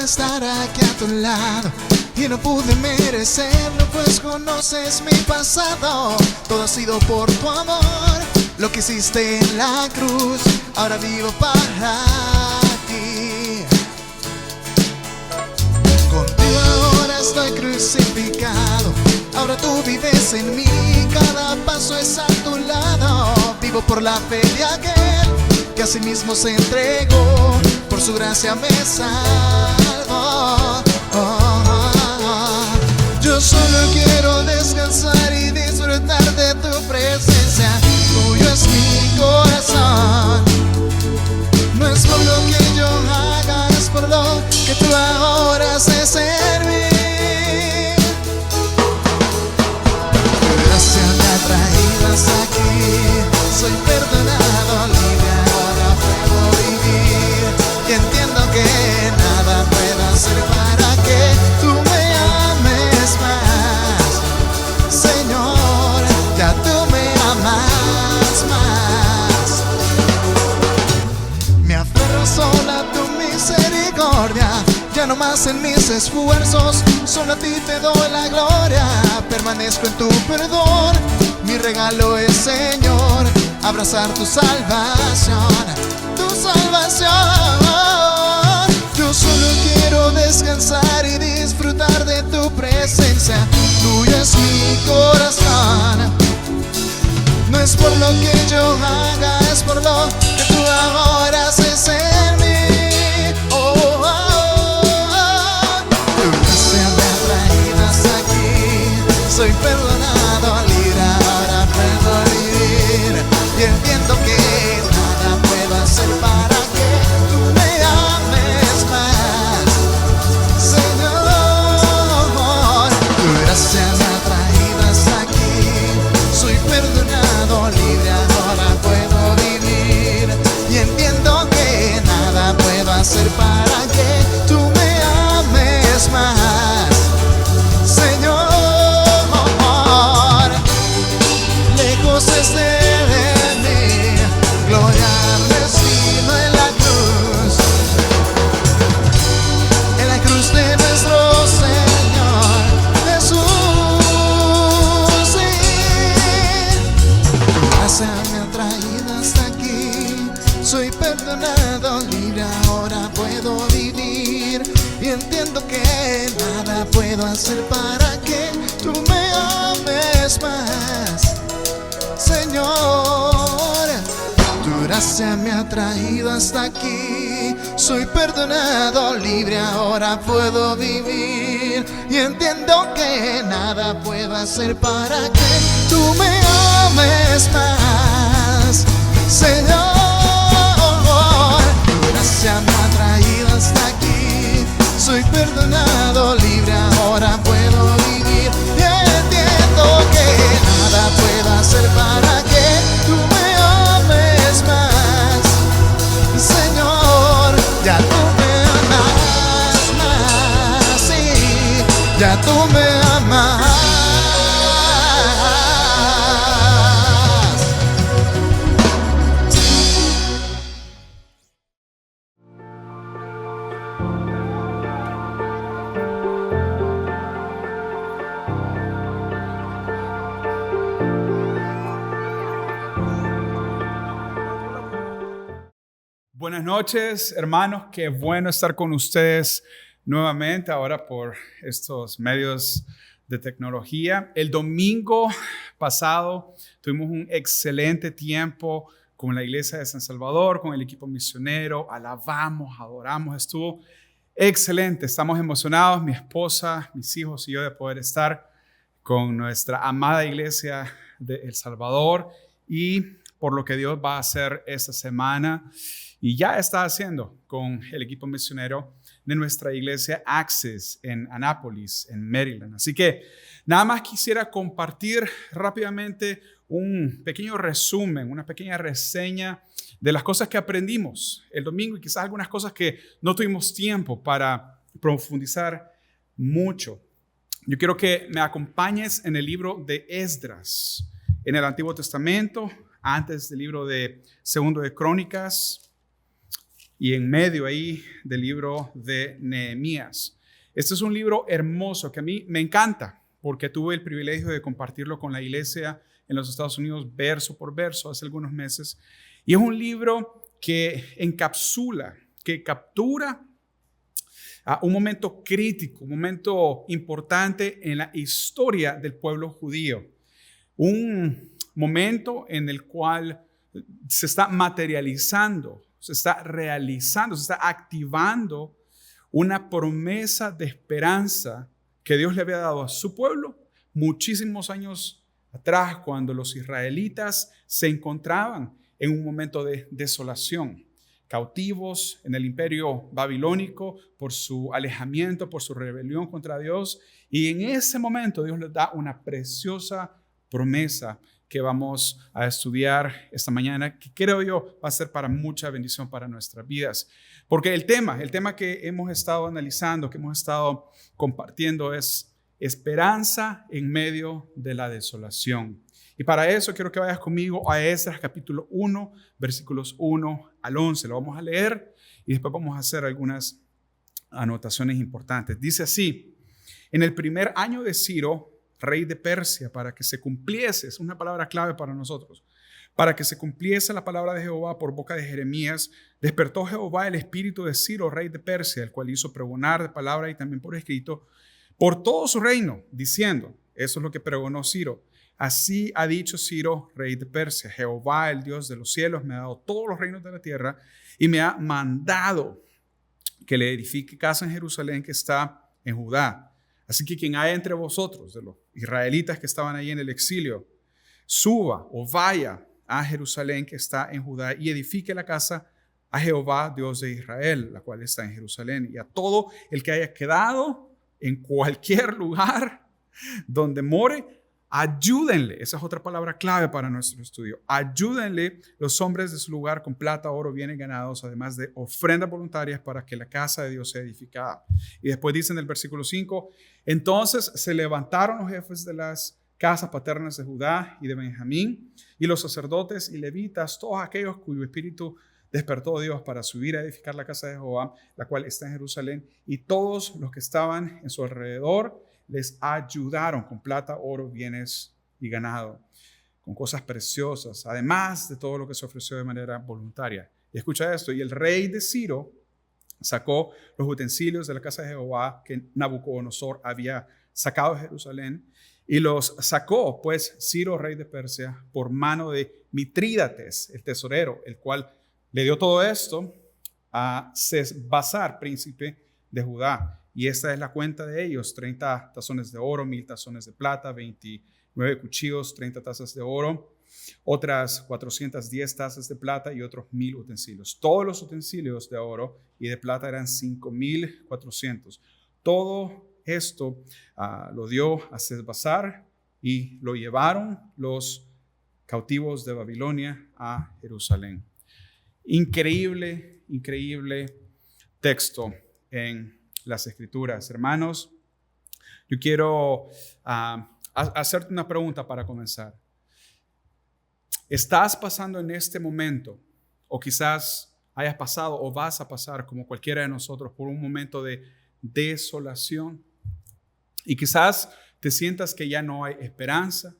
estar aquí a tu lado y no pude merecerlo, pues conoces mi pasado. Todo ha sido por tu amor, lo que hiciste en la cruz. Ahora vivo para ti. Contigo ahora estoy crucificado, ahora tú vives en mí. Cada paso es a tu lado. Vivo por la fe de aquel que a sí mismo se entregó. Por su gracia me salvo. Yo solo quiero descansar y disfrutar de tu presencia. Tuyo es mi corazón. No es por lo que yo haga, es por lo que tú ahora haces en mí. Tu gracia me ha traído hasta aquí. Soy perdonado, libre, ahora puedo vivir. Y entiendo que nada puedo hacer para que tú me ames más. Señor, ya tú me amas más. Me aferro solo a tu misericordia, ya no más en mis esfuerzos, solo a ti te doy la gloria. Permanezco en tu perdón, mi regalo es, Señor, abrazar tu salvación, tu salvación. Yo solo quiero descansar y disfrutar de tu presencia. Tuyo es mi corazón. No es por lo que yo haga, es por lo que tú ahora haces en mí. Tu gracia me ha traído hasta aquí. Soy perdonado, libre, ahora puedo vivir. Y entiendo que nada puedo hacer para que tú me ames más. Señor, tu gracia me ha traído hasta aquí. Soy perdonado, libre, ahora puedo vivir. Y entiendo que nada puedo hacer para que tú me ames más. Señor, lejos esté de mí, gloria al destino en la cruz de nuestro Señor Jesús. Sí. Tu gracia me ha traído hasta aquí. Soy perdonado, libre, ahora puedo vivir. Y entiendo que nada puedo hacer para que tú me ames más. Señor, tu gracia me ha traído hasta aquí. Soy perdonado, libre, ahora puedo vivir. Y entiendo que nada puedo hacer para que tú me ames más. Señor, tu gracia me ha traído hasta aquí. Soy perdonado, libre, ahora puedo vivir. Y entiendo que nada puedo hacer para que tú me ames más. Señor, ya tú me amas más. Sí, ya tú me amas. Buenas noches, hermanos. Qué bueno estar con ustedes nuevamente ahora por estos medios de tecnología. El domingo pasado tuvimos un excelente tiempo con la iglesia de San Salvador, con el equipo misionero. Alabamos, adoramos. Estuvo excelente. Estamos emocionados, mi esposa, mis hijos y yo, de poder estar con nuestra amada iglesia de El Salvador y por lo que Dios va a hacer esta semana y ya está haciendo con el equipo misionero de nuestra iglesia Access en Annapolis, en Maryland. Así que nada más quisiera compartir rápidamente un pequeño resumen, una pequeña reseña de las cosas que aprendimos el domingo y quizás algunas cosas que no tuvimos tiempo para profundizar mucho. Yo quiero que me acompañes en el libro de Esdras, en el Antiguo Testamento, antes del libro de Segundo de Crónicas. y en medio ahí del libro de Nehemías. Este es un libro hermoso que a mí me encanta porque tuve el privilegio de compartirlo con la iglesia en los Estados Unidos verso por verso hace algunos meses. Y es un libro que encapsula, que captura un momento crítico, un momento importante en la historia del pueblo judío. Un momento en el cual se está materializando, se está realizando, se está activando una promesa de esperanza que Dios le había dado a su pueblo muchísimos años atrás, cuando los israelitas se encontraban en un momento de desolación, cautivos en el imperio babilónico por su alejamiento, por su rebelión contra Dios. Y en ese momento Dios les da una preciosa promesa que vamos a estudiar esta mañana, que creo yo va a ser para mucha bendición para nuestras vidas. Porque el tema que hemos estado analizando, que hemos estado compartiendo es esperanza en medio de la desolación. Y para eso quiero que vayas conmigo a Esdras capítulo 1, versículos 1 al 11. Lo vamos a leer y después vamos a hacer algunas anotaciones importantes. Dice así: en el primer año de Ciro, rey de Persia, para que se cumpliese, es una palabra clave para nosotros, para que se cumpliese la palabra de Jehová por boca de Jeremías, despertó Jehová el espíritu de Ciro, rey de Persia, el cual hizo pregonar de palabra y también por escrito por todo su reino, diciendo, eso es lo que pregonó Ciro: así ha dicho Ciro, rey de Persia, Jehová, el Dios de los cielos, me ha dado todos los reinos de la tierra y me ha mandado que le edifique casa en Jerusalén que está en Judá. Así que quien haya entre vosotros, de los israelitas que estaban ahí en el exilio, suba o vaya a Jerusalén que está en Judá y edifique la casa a Jehová, Dios de Israel, la cual está en Jerusalén. Y a todo el que haya quedado en cualquier lugar donde more, ayúdenle. Esa es otra palabra clave para nuestro estudio. Ayúdenle los hombres de su lugar con plata, oro, bienes ganados, además de ofrendas voluntarias para que la casa de Dios sea edificada. Y después dice en el versículo 5, entonces se levantaron los jefes de las casas paternas de Judá y de Benjamín, y los sacerdotes y levitas, todos aquellos cuyo espíritu despertó Dios para subir a edificar la casa de Jehová, la cual está en Jerusalén, y todos los que estaban en su alrededor les ayudaron con plata, oro, bienes y ganado, con cosas preciosas, además de todo lo que se ofreció de manera voluntaria. Y escucha esto: y el rey de Ciro sacó los utensilios de la casa de Jehová que Nabucodonosor había sacado de Jerusalén, y los sacó pues Ciro, rey de Persia, por mano de Mitrídates, el tesorero, el cual le dio todo esto a Sesbazar, príncipe de Judá. Y esta es la cuenta de ellos: 30 tazones de oro, 1000 tazones de plata, 29 cuchillos, 30 tazas de oro, otras 410 tazas de plata y otros 1000 utensilios. Todos los utensilios de oro y de plata eran 5400. Todo esto lo dio a Sesbazar y lo llevaron los cautivos de Babilonia a Jerusalén. Increíble, increíble texto en las Escrituras. Hermanos, yo quiero hacerte una pregunta para comenzar. ¿Estás pasando en este momento, o quizás hayas pasado o vas a pasar como cualquiera de nosotros por un momento de desolación? Y quizás te sientas que ya no hay esperanza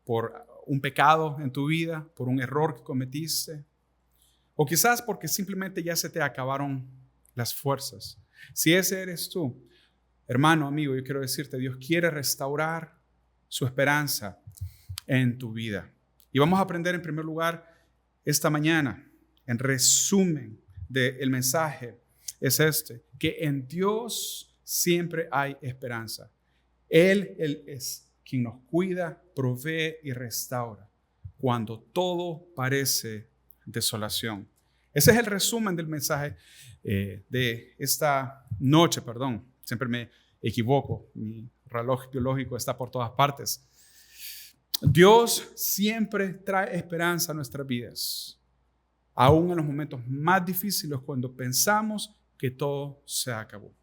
por un pecado en tu vida, por un error que cometiste, o quizás porque simplemente ya se te acabaron las fuerzas. Si ese eres tú, hermano, amigo, yo quiero decirte, Dios quiere restaurar su esperanza en tu vida. Y vamos a aprender en primer lugar esta mañana, en resumen del mensaje, es este: que en Dios siempre hay esperanza. Él es quien nos cuida, provee y restaura cuando todo parece desolación. Ese es el resumen del mensaje de esta noche, siempre me equivoco, mi reloj biológico está por todas partes. Dios siempre trae esperanza a nuestras vidas, aún en los momentos más difíciles, cuando pensamos que todo se acabó.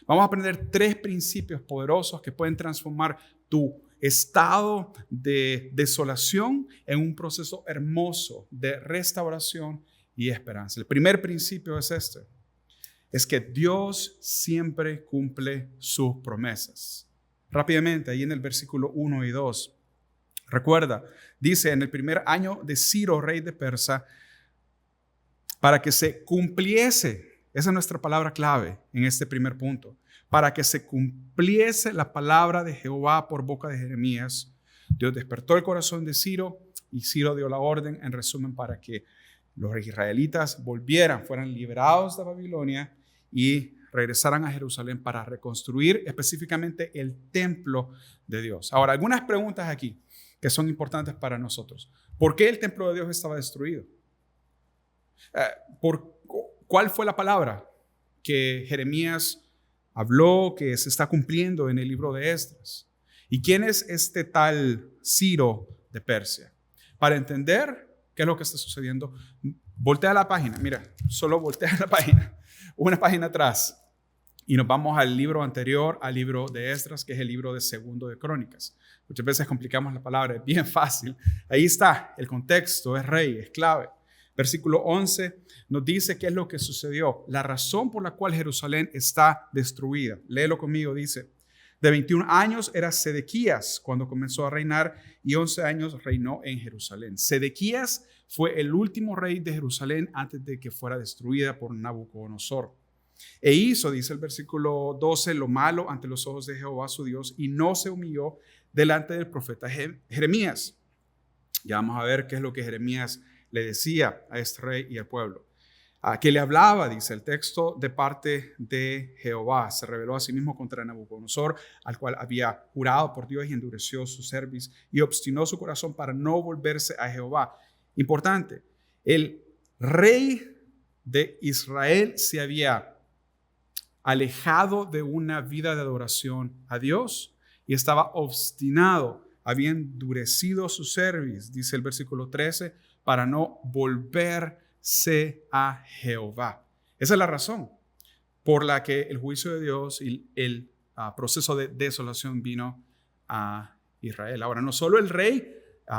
Vamos a aprender 3 principios poderosos que pueden transformar tu estado de desolación en un proceso hermoso de restauración y esperanza. El primer principio es este. Es que Dios siempre cumple sus promesas. Rápidamente, ahí en el versículo 1 y 2. Recuerda, dice, en el primer año de Ciro, rey de Persia, para que se cumpliese, esa es nuestra palabra clave en este primer punto, para que se cumpliese la palabra de Jehová por boca de Jeremías, Dios despertó el corazón de Ciro y Ciro dio la orden, en resumen, para que los israelitas volvieran, fueran liberados de Babilonia y regresaran a Jerusalén para reconstruir específicamente el templo de Dios. Ahora, algunas preguntas aquí que son importantes para nosotros. ¿Por qué el templo de Dios estaba destruido? ¿Cuál fue la palabra que Jeremías habló, que se está cumpliendo en el libro de Esdras? ¿Y quién es este tal Ciro de Persia? Para entender qué es lo que está sucediendo, voltea la página. Mira, solo voltea la página, una página atrás. Y nos vamos al libro anterior, al libro de Esdras, que es el libro de Segundo de Crónicas. Muchas veces complicamos la palabra, es bien fácil. Ahí está, el contexto es rey, es clave. Versículo 11 nos dice qué es lo que sucedió, la razón por la cual Jerusalén está destruida. Léelo conmigo, dice, de 21 años era Sedequías cuando comenzó a reinar y 11 años reinó en Jerusalén. Sedequías fue el último rey de Jerusalén antes de que fuera destruida por Nabucodonosor. E hizo, dice el versículo 12, lo malo ante los ojos de Jehová su Dios y no se humilló delante del profeta Jeremías. Ya vamos a ver qué es lo que Jeremías le decía a este rey y al pueblo. Que le hablaba, dice el texto, de parte de Jehová. Se rebeló a sí mismo contra Nabucodonosor, al cual había jurado por Dios y endureció su cerviz y obstinó su corazón para no volverse a Jehová. Importante, el rey de Israel se había alejado de una vida de adoración a Dios y estaba obstinado, había endurecido su cerviz, dice el versículo 13, para no volverse a Jehová. Esa es la razón por la que el juicio de Dios y el proceso de desolación vino a Israel. Ahora, no solo el rey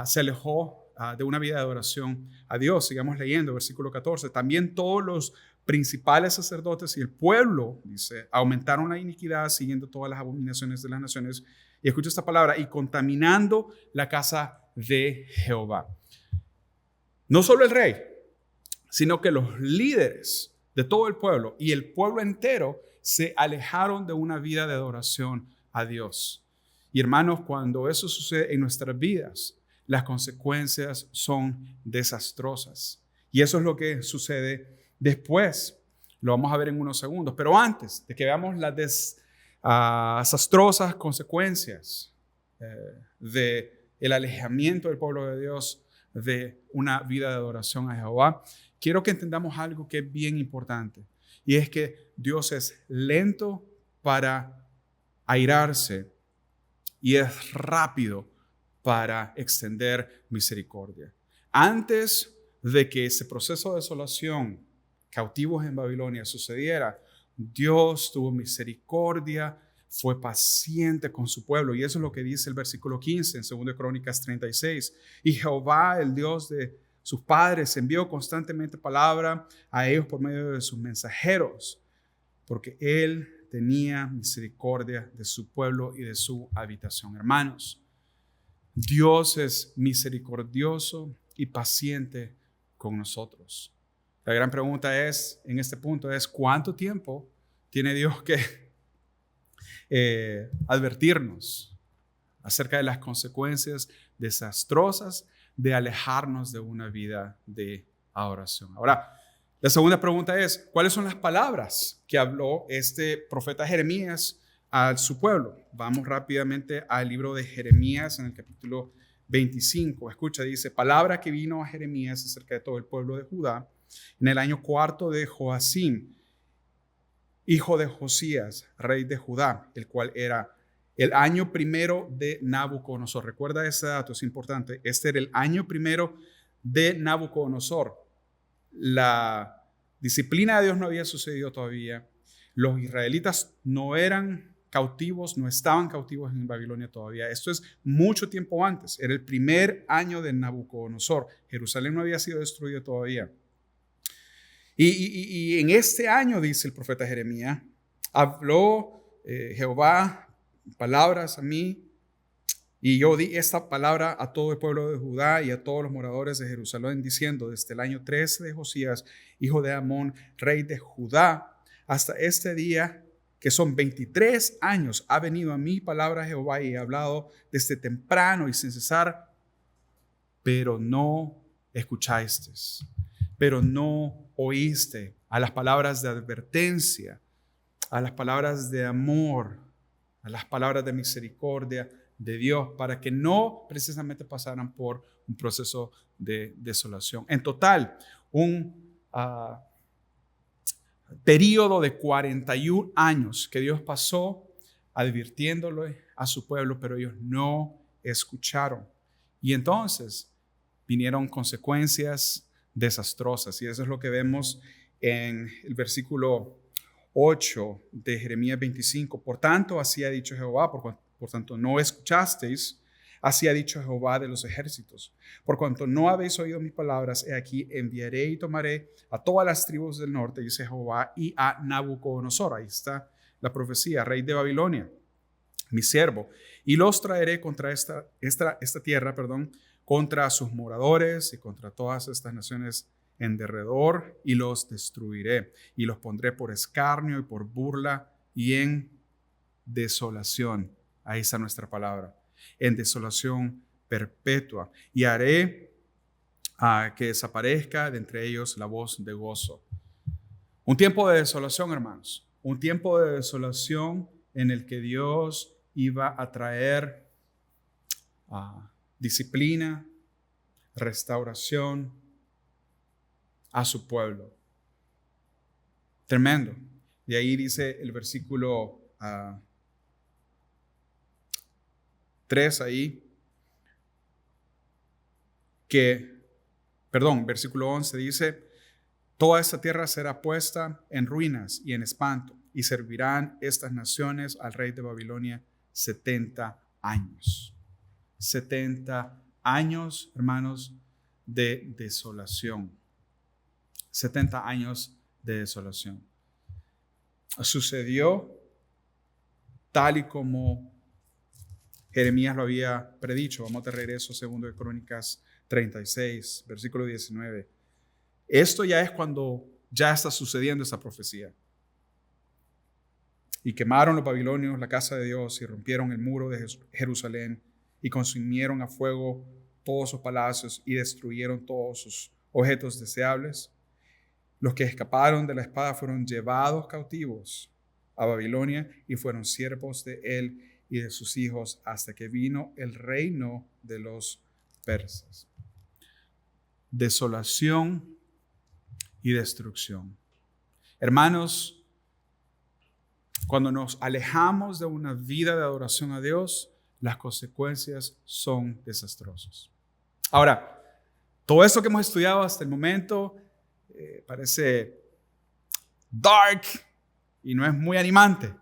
se alejó de una vida de adoración a Dios, sigamos leyendo, versículo 14, también todos los principales sacerdotes y el pueblo, dice, aumentaron la iniquidad siguiendo todas las abominaciones de las naciones, y escucha esta palabra, y contaminando la casa de Jehová. No solo el rey, sino que los líderes de todo el pueblo y el pueblo entero se alejaron de una vida de adoración a Dios. Y hermanos, cuando eso sucede en nuestras vidas, las consecuencias son desastrosas. Y eso es lo que sucede después. Lo vamos a ver en unos segundos. Pero antes de que veamos las desastrosas consecuencias del alejamiento del pueblo de Dios de una vida de adoración a Jehová, quiero que entendamos algo que es bien importante. Y es que Dios es lento para airarse y es rápido para extender misericordia. Antes de que ese proceso de desolación, cautivos en Babilonia, sucediera, Dios tuvo misericordia, fue paciente con su pueblo. Y eso es lo que dice el versículo 15 en 2 Crónicas 36. Y Jehová, el Dios de sus padres, envió constantemente palabra a ellos por medio de sus mensajeros, porque Él tenía misericordia de su pueblo y de su habitación. Hermanos, Dios es misericordioso y paciente con nosotros. La gran pregunta es, en este punto, es ¿cuánto tiempo tiene Dios que advertirnos acerca de las consecuencias desastrosas de alejarnos de una vida de adoración? Ahora, la segunda pregunta es, ¿cuáles son las palabras que habló este profeta Jeremías a su pueblo? Vamos rápidamente al libro de Jeremías en el capítulo 25. Escucha, dice, palabra que vino a Jeremías acerca de todo el pueblo de Judá en el año 4 de Joacim, hijo de Josías, rey de Judá, el cual era el año primero de Nabucodonosor. Recuerda ese dato, es importante. Este era el año primero de Nabucodonosor. La disciplina de Dios no había sucedido todavía. Los israelitas no eran cautivos, no estaban cautivos en Babilonia todavía. Esto es mucho tiempo antes. Era el primer año de Nabucodonosor. Jerusalén no había sido destruida todavía. Y en este año, dice el profeta Jeremías, habló Jehová palabras a mí, y yo di esta palabra a todo el pueblo de Judá y a todos los moradores de Jerusalén, diciendo: desde el año 13 de Josías, hijo de Amón, rey de Judá, hasta este día, que son 23 años, ha venido a mí palabra de Jehová, y he hablado desde temprano y sin cesar, pero no escuchasteis, pero no oíste a las palabras de advertencia, a las palabras de amor, a las palabras de misericordia de Dios, para que no precisamente pasaran por un proceso de desolación. En total, un periodo de 41 años que Dios pasó advirtiéndole a su pueblo, pero ellos no escucharon. Y entonces vinieron consecuencias desastrosas, y eso es lo que vemos en el versículo 8 de Jeremías 25. Por tanto, así ha dicho Jehová, por tanto no escuchasteis, así ha dicho Jehová de los ejércitos. Por cuanto no habéis oído mis palabras, he aquí enviaré y tomaré a todas las tribus del norte, dice Jehová, y a Nabucodonosor, ahí está la profecía, rey de Babilonia, mi siervo, y los traeré contra esta tierra, contra sus moradores y contra todas estas naciones en derredor, y los destruiré, y los pondré por escarnio y por burla y en desolación. Ahí está nuestra palabra, en desolación perpetua, y haré que desaparezca de entre ellos la voz de gozo. Un tiempo de desolación, hermanos, un tiempo de desolación en el que Dios iba a traer disciplina, restauración a su pueblo. Tremendo. Y ahí dice el versículo 3 ahí, versículo 11 dice: toda esta tierra será puesta en ruinas y en espanto, y servirán estas naciones al rey de Babilonia 70 años. 70 años, hermanos, de desolación. 70 años de desolación. Sucedió tal y como Jeremías lo había predicho. Vamos de regreso a 2 de Crónicas 36, versículo 19. Esto ya es cuando ya está sucediendo esa profecía. Y quemaron los babilonios la casa de Dios y rompieron el muro de Jerusalén y consumieron a fuego todos sus palacios y destruyeron todos sus objetos deseables. Los que escaparon de la espada fueron llevados cautivos a Babilonia y fueron siervos de él y de sus hijos hasta que vino el reino de los persas. Desolación y destrucción. Hermanos, cuando nos alejamos de una vida de adoración a Dios, las consecuencias son desastrosas. Ahora, todo esto que hemos estudiado hasta el momento parece dark y no es muy animante.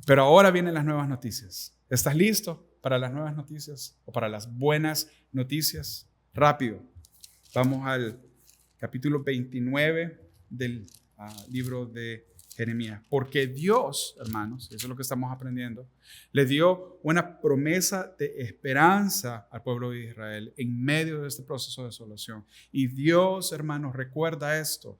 Pero ahora vienen las nuevas noticias. ¿Estás listo para las nuevas noticias o para las buenas noticias? Rápido. Vamos al capítulo 29 del libro de Jeremías. Porque Dios, hermanos, eso es lo que estamos aprendiendo, le dio una promesa de esperanza al pueblo de Israel en medio de este proceso de desolación. Y Dios, hermanos, recuerda esto,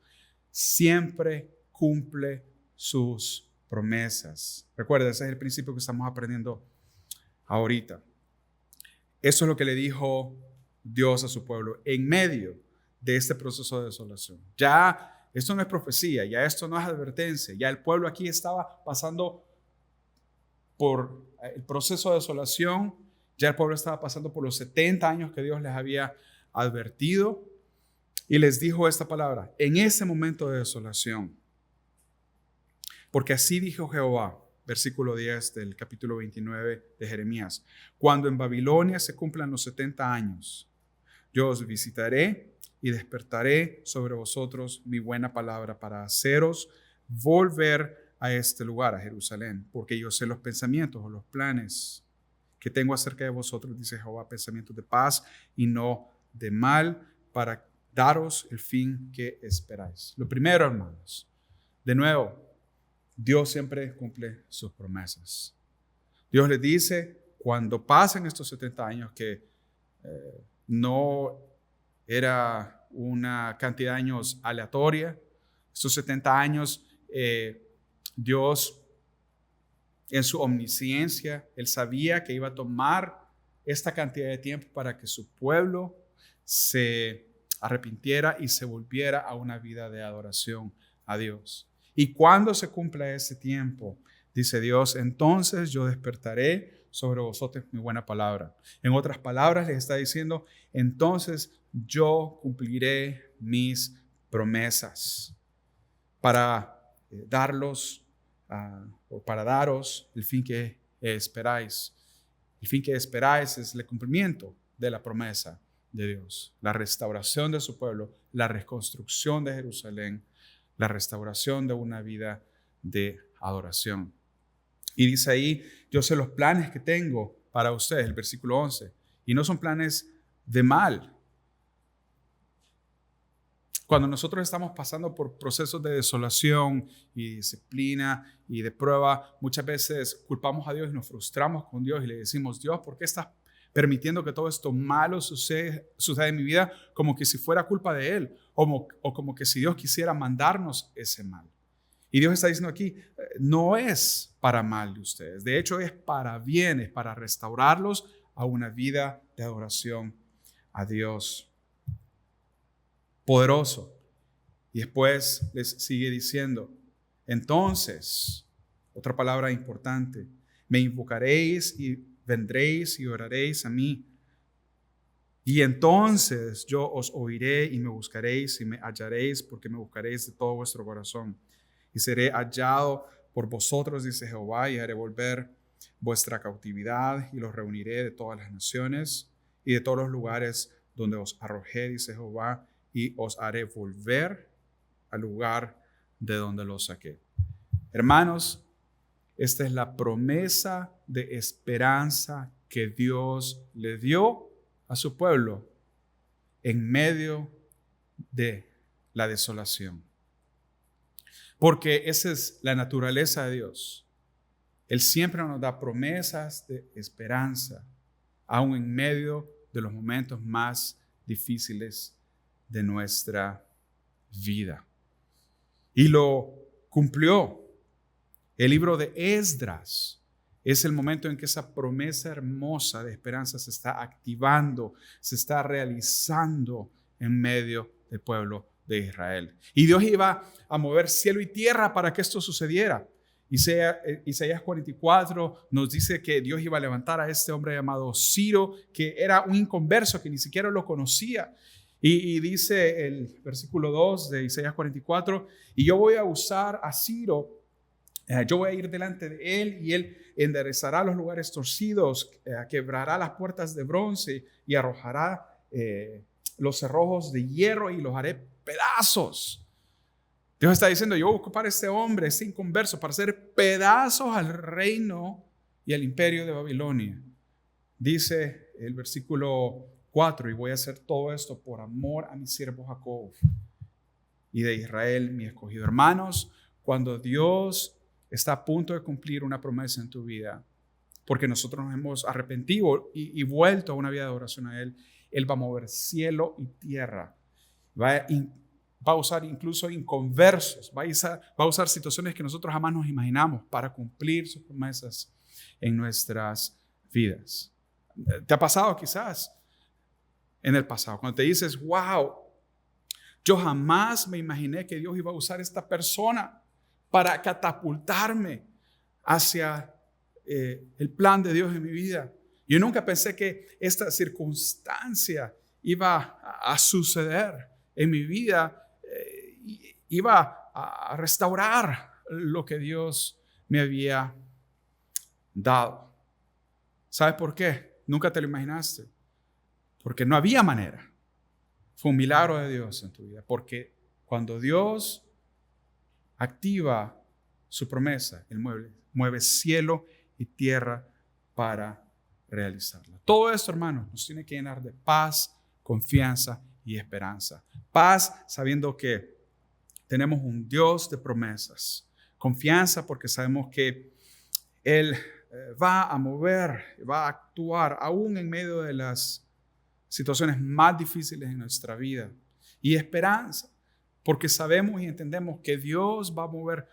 siempre cumple sus promesas. Recuerda, ese es el principio que estamos aprendiendo ahorita. Eso es lo que le dijo Dios a su pueblo en medio de este proceso de desolación. Ya esto no es profecía, ya esto no es advertencia, ya el pueblo aquí estaba pasando por el proceso de desolación, ya el pueblo estaba pasando por los 70 años que Dios les había advertido y les dijo esta palabra, en ese momento de desolación. Porque así dijo Jehová, versículo 10 del capítulo 29 de Jeremías, cuando en Babilonia se cumplan los 70 años, yo os visitaré y despertaré sobre vosotros mi buena palabra para haceros volver a este lugar, a Jerusalén, porque yo sé los pensamientos o los planes que tengo acerca de vosotros, dice Jehová, pensamientos de paz y no de mal, para daros el fin que esperáis. Lo primero, hermanos, de nuevo, Dios siempre cumple sus promesas. Dios les dice, cuando pasen estos 70 años, que no era una cantidad de años aleatoria, estos 70 años, Dios, en su omnisciencia, Él sabía que iba a tomar esta cantidad de tiempo para que su pueblo se arrepintiera y se volviera a una vida de adoración a Dios. Y cuando se cumpla ese tiempo, dice Dios, entonces yo despertaré sobre vosotros mi buena palabra. En otras palabras, les está diciendo, entonces yo cumpliré mis promesas para daros el fin que esperáis. El fin que esperáis es el cumplimiento de la promesa de Dios, la restauración de su pueblo, la reconstrucción de Jerusalén, la restauración de una vida de adoración. Y dice ahí, yo sé los planes que tengo para ustedes, el versículo 11, y no son planes de mal. Cuando nosotros estamos pasando por procesos de desolación y disciplina y de prueba, muchas veces culpamos a Dios y nos frustramos con Dios y le decimos, Dios, ¿por qué estás permitiendo que todo esto malo suceda en mi vida? Como que si fuera culpa de Él o como que si Dios quisiera mandarnos ese mal. Y Dios está diciendo aquí, no es para mal de ustedes. De hecho, es para bien, es para restaurarlos a una vida de adoración a Dios poderoso. Y después les sigue diciendo, entonces, otra palabra importante, me invocaréis y vendréis y oraréis a mí. Y entonces yo os oiré y me buscaréis y me hallaréis, porque me buscaréis de todo vuestro corazón. Y seré hallado por vosotros, dice Jehová, y haré volver vuestra cautividad y los reuniré de todas las naciones y de todos los lugares donde os arrojé, dice Jehová, y os haré volver al lugar de donde los saqué. Hermanos, esta es la promesa de esperanza que Dios le dio a su pueblo en medio de la desolación. Porque esa es la naturaleza de Dios. Él siempre nos da promesas de esperanza, aun en medio de los momentos más difíciles de nuestra vida. Y lo cumplió. El libro de Esdras es el momento en que esa promesa hermosa de esperanza se está activando, se está realizando en medio del pueblo de Israel. Y Dios iba a mover cielo y tierra para que esto sucediera. Isaías 44 nos dice que Dios iba a levantar a este hombre llamado Ciro, que era un inconverso, que ni siquiera lo conocía. Y dice el versículo 2 de Isaías 44, y yo voy a usar a Ciro, yo voy a ir delante de él y él enderezará los lugares torcidos, quebrará las puertas de bronce y arrojará los cerrojos de hierro y los haré pedazos. Dios está diciendo, yo voy a ocupar a este hombre, este inconverso, para hacer pedazos al reino y al imperio de Babilonia. Dice el versículo 4, y voy a hacer todo esto por amor a mi siervo Jacob y de Israel, mi escogido. Hermanos, cuando Dios está a punto de cumplir una promesa en tu vida, porque nosotros nos hemos arrepentido y vuelto a una vida de adoración a Él, Él va a mover cielo y tierra. Va a usar incluso inconversos, va a usar situaciones que nosotros jamás nos imaginamos para cumplir sus promesas en nuestras vidas. ¿Te ha pasado quizás en el pasado? Cuando te dices, wow, yo jamás me imaginé que Dios iba a usar esta persona para catapultarme hacia el plan de Dios en mi vida. Yo nunca pensé que esta circunstancia iba a suceder en mi vida, iba a restaurar lo que Dios me había dado. ¿Sabes por qué? Nunca te lo imaginaste. Porque no había manera. Fue un milagro de Dios en tu vida. Porque cuando Dios activa su promesa, Él mueve cielo y tierra para realizarla. Todo esto, hermanos, nos tiene que llenar de paz, confianza y esperanza. Paz sabiendo que tenemos un Dios de promesas. Confianza porque sabemos que Él va a mover, va a actuar aún en medio de las situaciones más difíciles en nuestra vida. Y esperanza porque sabemos y entendemos que Dios va a mover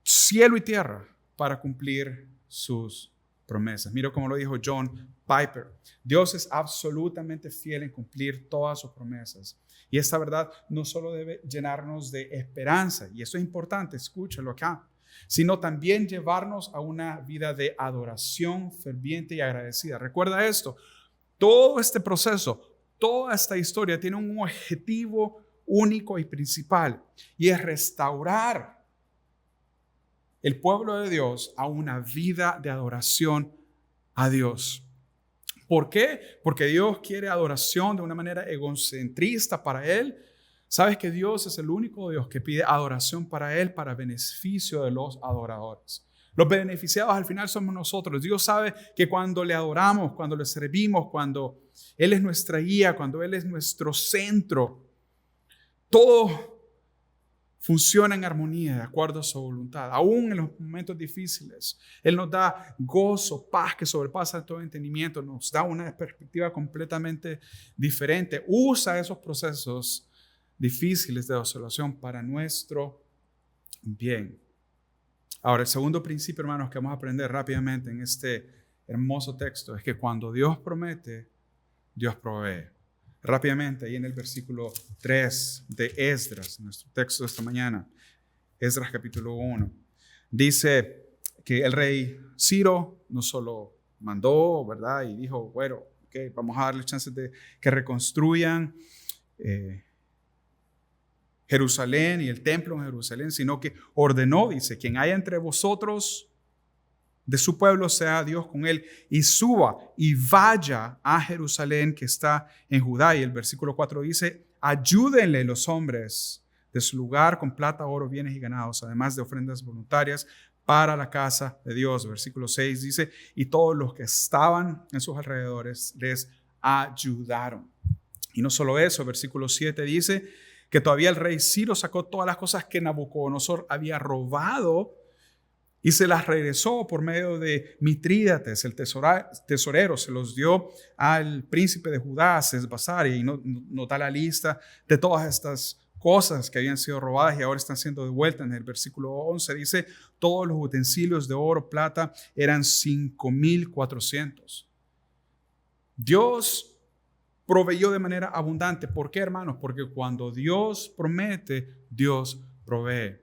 cielo y tierra para cumplir sus promesas. Mira cómo lo dijo John Piper. Dios es absolutamente fiel en cumplir todas sus promesas. Y esta verdad no solo debe llenarnos de esperanza, y eso es importante, escúchalo acá, sino también llevarnos a una vida de adoración ferviente y agradecida. Recuerda esto, todo este proceso, toda esta historia tiene un objetivo único y principal, y es restaurar el pueblo de Dios a una vida de adoración a Dios. ¿Por qué? Porque Dios quiere adoración de una manera egocentrista para Él. Sabes que Dios es el único Dios que pide adoración para Él para beneficio de los adoradores. Los beneficiados al final somos nosotros. Dios sabe que cuando le adoramos, cuando le servimos, cuando Él es nuestra guía, cuando Él es nuestro centro, todo funciona en armonía, de acuerdo a su voluntad. Aún en los momentos difíciles, Él nos da gozo, paz que sobrepasa todo entendimiento, nos da una perspectiva completamente diferente. Usa esos procesos difíciles de observación para nuestro bien. Ahora, el segundo principio, hermanos, que vamos a aprender rápidamente en este hermoso texto es que cuando Dios promete, Dios provee. Rápidamente, ahí en el versículo 3 de Esdras, nuestro texto de esta mañana, Esdras capítulo 1, dice que el rey Ciro no solo mandó, ¿verdad? Y dijo, bueno, okay, vamos a darle chances de que reconstruyan Jerusalén y el templo en Jerusalén, sino que ordenó, dice, quien haya entre vosotros de su pueblo sea Dios con él y suba y vaya a Jerusalén que está en Judá. Y el versículo 4 dice, ayúdenle los hombres de su lugar con plata, oro, bienes y ganados, además de ofrendas voluntarias para la casa de Dios. Versículo 6 dice, y todos los que estaban en sus alrededores les ayudaron. Y no solo eso, versículo 7 dice que todavía el rey Ciro sacó todas las cosas que Nabucodonosor había robado y se las regresó por medio de Mitrídates, el tesorero, se los dio al príncipe de Judá, Sesbazar, y nos da la lista de todas estas cosas que habían sido robadas y ahora están siendo devueltas. En el versículo 11 dice, todos los utensilios de oro, plata, eran 5,400. Dios proveyó de manera abundante. ¿Por qué, hermanos? Porque cuando Dios promete, Dios provee.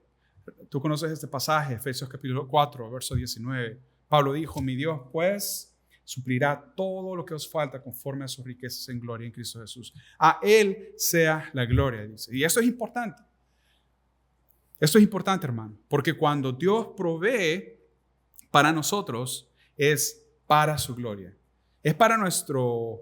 Tú conoces este pasaje, Efesios capítulo 4, verso 19. Pablo dijo, mi Dios pues suplirá todo lo que os falta conforme a sus riquezas en gloria en Cristo Jesús. A Él sea la gloria, dice. Y eso es importante. Esto es importante, hermano, porque cuando Dios provee para nosotros, es para su gloria. Es para nuestro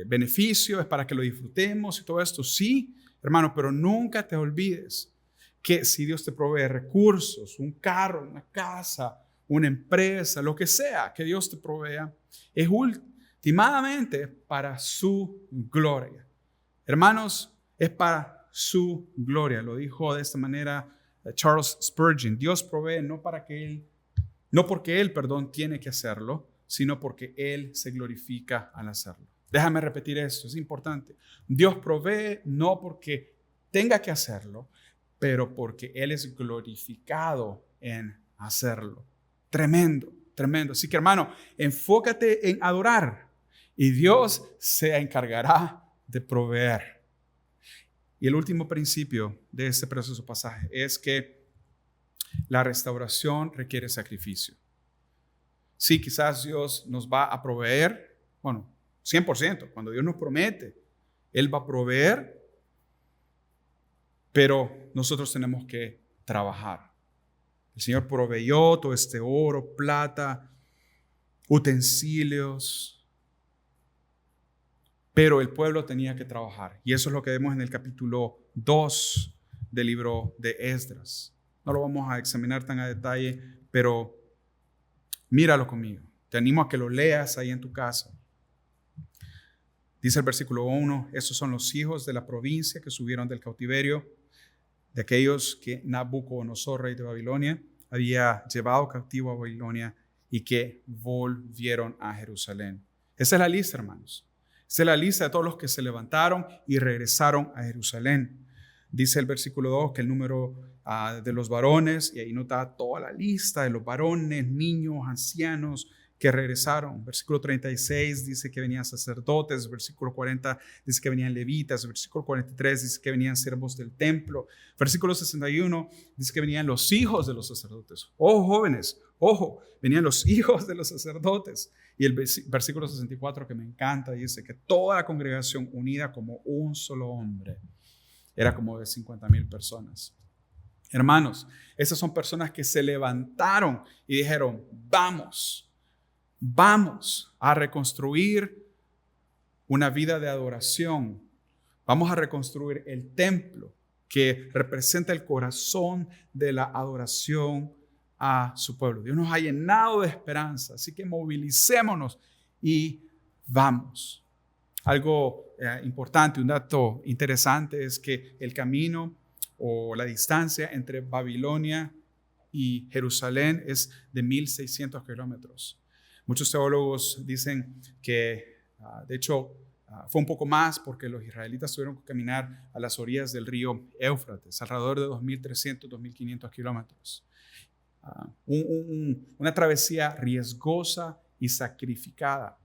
beneficio, es para que lo disfrutemos y todo esto. Sí, hermano, pero nunca te olvides que si Dios te provee recursos, un carro, una casa, una empresa, lo que sea que Dios te provea, es últimamente para su gloria. Hermanos, es para su gloria. Lo dijo de esta manera Charles Spurgeon. Dios provee no porque Él tiene que hacerlo, sino porque Él se glorifica al hacerlo. Déjame repetir esto, es importante. Dios provee no porque tenga que hacerlo, pero porque Él es glorificado en hacerlo. Tremendo, tremendo. Así que, hermano, enfócate en adorar y Dios se encargará de proveer. Y el último principio de este precioso pasaje es que la restauración requiere sacrificio. Sí, quizás Dios nos va a proveer, 100%. Cuando Dios nos promete, Él va a proveer, pero nosotros tenemos que trabajar. El Señor proveyó todo este oro, plata, utensilios, pero el pueblo tenía que trabajar. Y eso es lo que vemos en el capítulo 2 del libro de Esdras. No lo vamos a examinar tan a detalle, pero míralo conmigo. Te animo a que lo leas ahí en tu casa. Dice el versículo 1, estos son los hijos de la provincia que subieron del cautiverio, de aquellos que Nabucodonosor, rey de Babilonia, había llevado cautivo a Babilonia y que volvieron a Jerusalén. Esa es la lista, hermanos. Esa es la lista de todos los que se levantaron y regresaron a Jerusalén. Dice el versículo 2 que el número de los varones, y ahí nota toda la lista de los varones, niños, ancianos que regresaron. Versículo 36 dice que venían sacerdotes. Versículo 40 dice que venían levitas. Versículo 43 dice que venían siervos del templo. Versículo 61 dice que venían los hijos de los sacerdotes. Ojo, jóvenes, ojo, venían los hijos de los sacerdotes. Y el versículo 64 que me encanta dice que toda la congregación unida como un solo hombre era como de 50,000 personas. Hermanos, esas son personas que se levantaron y dijeron, vamos a reconstruir una vida de adoración. Vamos a reconstruir el templo que representa el corazón de la adoración a su pueblo. Dios nos ha llenado de esperanza, así que movilicémonos y vamos. Algo importante, un dato interesante es que el camino o la distancia entre Babilonia y Jerusalén es de 1,600 kilómetros. Muchos teólogos dicen que, de hecho, fue un poco más porque los israelitas tuvieron que caminar a las orillas del río Éufrates, alrededor de 2,300, 2,500 kilómetros. Una travesía riesgosa y sacrificada.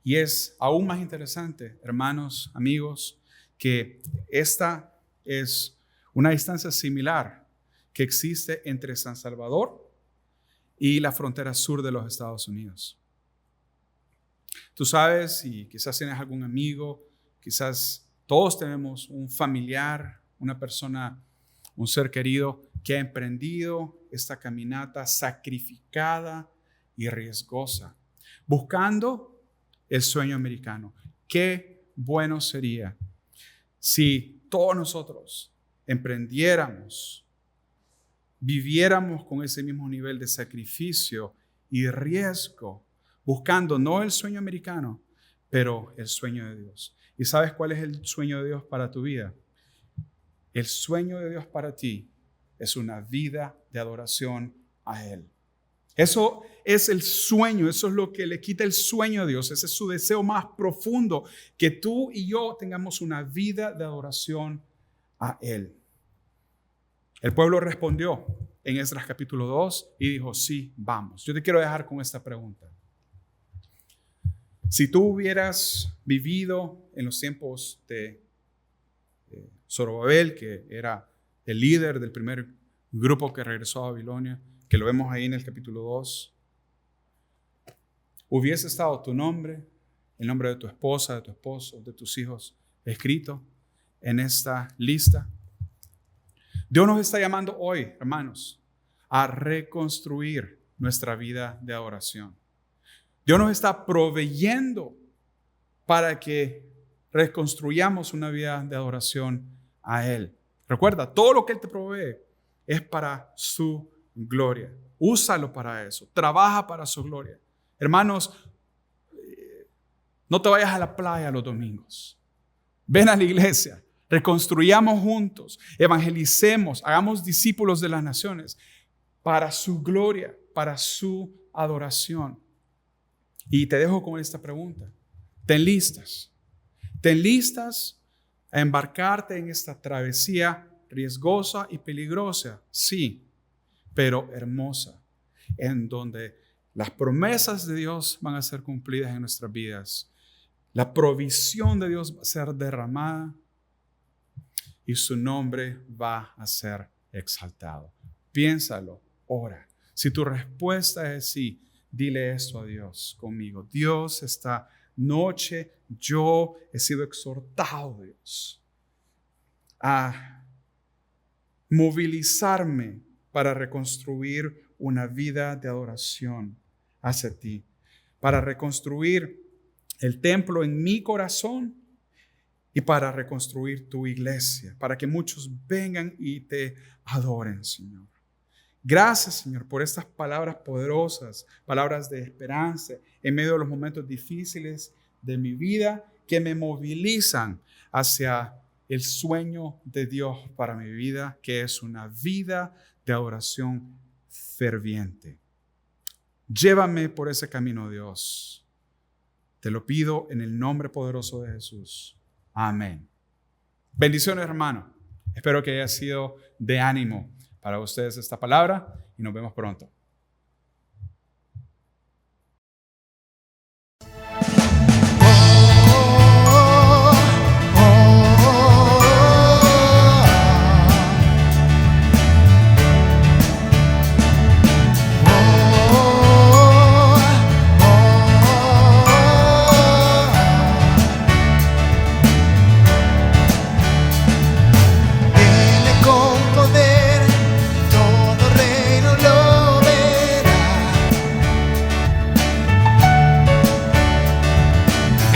Y es aún más interesante, hermanos, amigos, que esta es una distancia similar que existe entre San Salvador y la frontera sur de los Estados Unidos. Tú sabes, y quizás tienes algún amigo, quizás todos tenemos un familiar, una persona, un ser querido que ha emprendido esta caminata sacrificada y riesgosa, buscando el sueño americano. Qué bueno sería si todos nosotros emprendiéramos, viviéramos con ese mismo nivel de sacrificio y riesgo, buscando no el sueño americano, pero el sueño de Dios. ¿Y sabes cuál es el sueño de Dios para tu vida? El sueño de Dios para ti es una vida de adoración a Él. Eso es el sueño, eso es lo que le quita el sueño a Dios. Ese es su deseo más profundo, que tú y yo tengamos una vida de adoración a Él. El pueblo respondió en Esdras capítulo 2 y dijo, sí, vamos. Yo te quiero dejar con esta pregunta. Si tú hubieras vivido en los tiempos de Zorobabel, que era el líder del primer grupo que regresó a Babilonia, que lo vemos ahí en el capítulo 2, hubiese estado tu nombre, el nombre de tu esposa, de tu esposo, de tus hijos, escrito en esta lista. Dios nos está llamando hoy, hermanos, a reconstruir nuestra vida de adoración. Dios nos está proveyendo para que reconstruyamos una vida de adoración a Él. Recuerda, todo lo que Él te provee es para su gloria. Úsalo para eso. Trabaja para su gloria. Hermanos, no te vayas a la playa los domingos. Ven a la iglesia. Reconstruyamos juntos. Evangelicemos. Hagamos discípulos de las naciones para su gloria, para su adoración. Y te dejo con esta pregunta. ¿Ten listas? ¿Ten listas a embarcarte en esta travesía riesgosa y peligrosa? Sí, pero hermosa, en donde las promesas de Dios van a ser cumplidas en nuestras vidas. La provisión de Dios va a ser derramada y su nombre va a ser exaltado. Piénsalo, ora. Si tu respuesta es sí, dile esto a Dios conmigo. Dios, esta noche yo he sido exhortado, Dios, a movilizarme para reconstruir una vida de adoración hacia ti, para reconstruir el templo en mi corazón y para reconstruir tu iglesia, para que muchos vengan y te adoren, Señor. Gracias, Señor, por estas palabras poderosas, palabras de esperanza en medio de los momentos difíciles de mi vida que me movilizan hacia el sueño de Dios para mi vida, que es una vida de adoración ferviente. Llévame por ese camino, Dios. Te lo pido en el nombre poderoso de Jesús. Amén. Bendiciones, hermano. Espero que haya sido de ánimo para ustedes esta palabra y nos vemos pronto.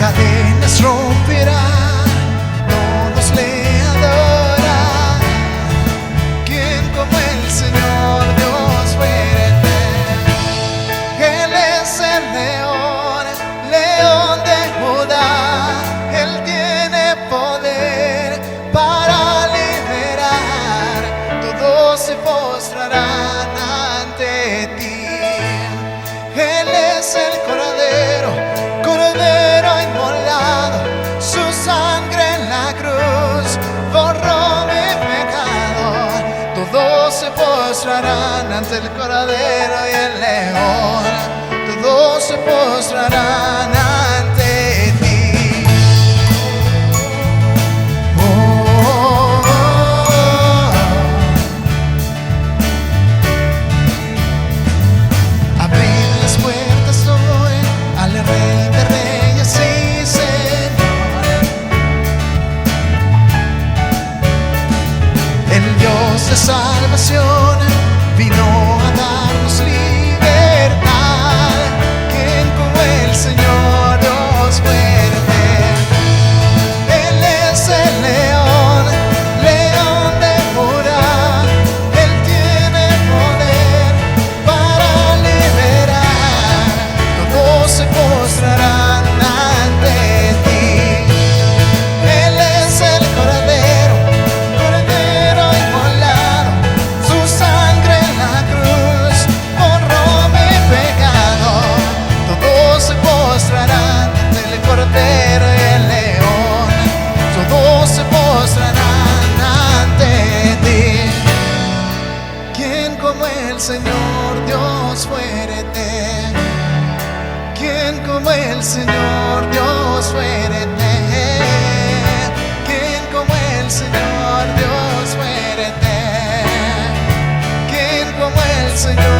Cadenas romperá, todos le adorarán. ¿Quién como el Señor Dios fuerte? Él es el león, león de Judá. Él tiene poder para liberar. Todos se postrarán ante ti. Él es el Cordero inmolado, su sangre en la cruz borró mi pecado. Todos se postrarán ante el Cordero y el león. Todos se postrarán ante ti. Abrid las puertas hoy al Rey de Reyes. Sí, Señor, el Dios de salvación vino a darnos libertad. ¿Quién como el Señor Dios fuerte? Él es el león, león de Judá. Él tiene poder para liberar. Todos se postrarán ante ti. Él es el Cordero inmolado, su sangre en la cruz borró mi pecado. Todos se postrarán ante el Cordero y el león. Todos se postrarán ante ti. ¿Quién como el Señor Dios fuerte? ¿Quién como el Señor Dios fuerte? ¿Quién como el Señor Dios fuerte? ¿Quién como el Señor